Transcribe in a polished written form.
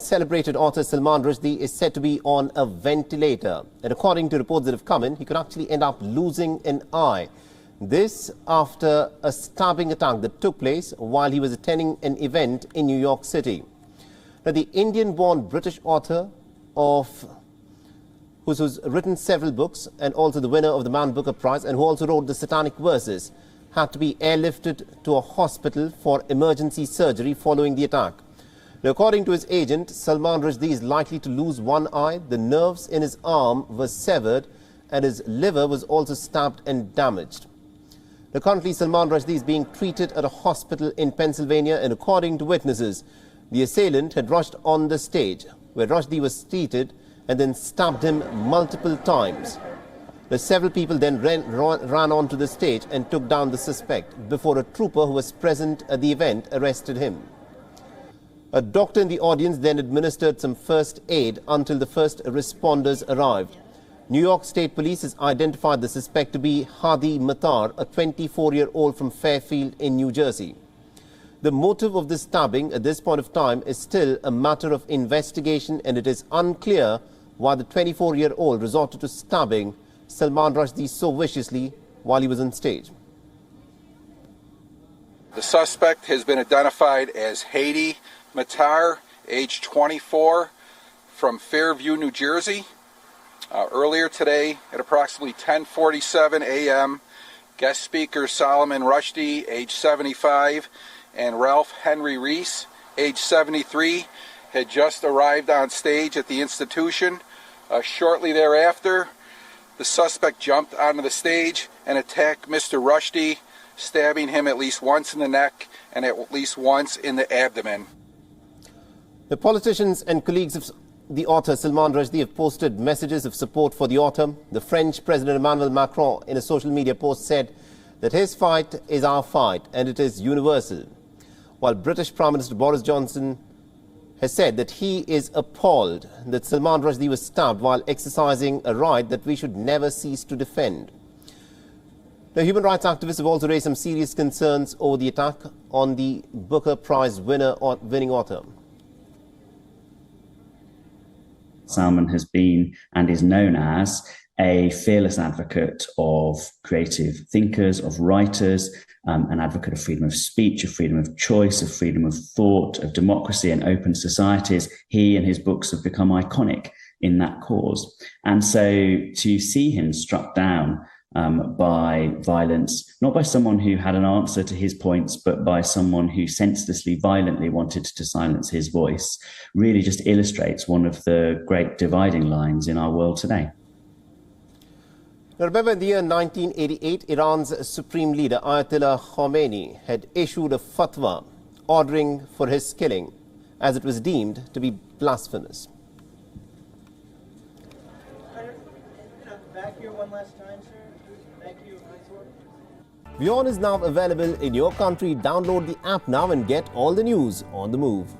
Celebrated author Salman Rushdie is said to be on a ventilator, and according to reports that have come in, he could actually end up losing an eye. This after a stabbing attack that took place while he was attending an event in New York City. Now, the Indian-born British author who's written several books and also the winner of the Man Booker Prize and who also wrote the Satanic Verses had to be airlifted to a hospital for emergency surgery following the attack. Now, according to his agent, Salman Rushdie is likely to lose one eye. The nerves in his arm were severed and his liver was also stabbed and damaged. Now, currently, Salman Rushdie is being treated at a hospital in Pennsylvania, and according to witnesses, the assailant had rushed on the stage where Rushdie was seated and then stabbed him multiple times. Now, several people then ran onto the stage and took down the suspect before a trooper who was present at the event arrested him. A doctor in the audience then administered some first aid until the first responders arrived. New York State Police has identified the suspect to be Hadi Matar, a 24-year-old from Fairfield in New Jersey. The motive of this stabbing at this point of time is still a matter of investigation, and it is unclear why the 24-year-old resorted to stabbing Salman Rushdie so viciously while he was on stage. The suspect has been identified as Hadi Matar, age 24, from Fairview, New Jersey. Earlier today at approximately 10:47 a.m., guest speakers Salman Rushdie, age 75, and Ralph Henry Reese, age 73, had just arrived on stage at the institution. Shortly thereafter, the suspect jumped onto the stage and attacked Mr. Rushdie, stabbing him at least once in the neck and at least once in the abdomen. The politicians and colleagues of the author Salman Rushdie have posted messages of support for the author. The French President Emmanuel Macron, in a social media post, said that his fight is our fight and it is universal, while British Prime Minister Boris Johnson has said that he is appalled that Salman Rushdie was stabbed while exercising a right that we should never cease to defend. Now, human rights activists have also raised some serious concerns over the attack on the Booker Prize winning author. Salman has been and is known as a fearless advocate of creative thinkers, of writers, an advocate of freedom of speech, of freedom of choice, of freedom of thought, of democracy and open societies. He and his books have become iconic in that cause. And so to see him struck down by violence, not by someone who had an answer to his points, but by someone who senselessly, violently wanted to silence his voice, really just illustrates one of the great dividing lines in our world today. Now, remember, in the year 1988, Iran's supreme leader, Ayatollah Khomeini, had issued a fatwa ordering for his killing, as it was deemed to be blasphemous. Back here one last time, sir. Thank you. WION is now available in your country. Download the app now and get all the news on the move.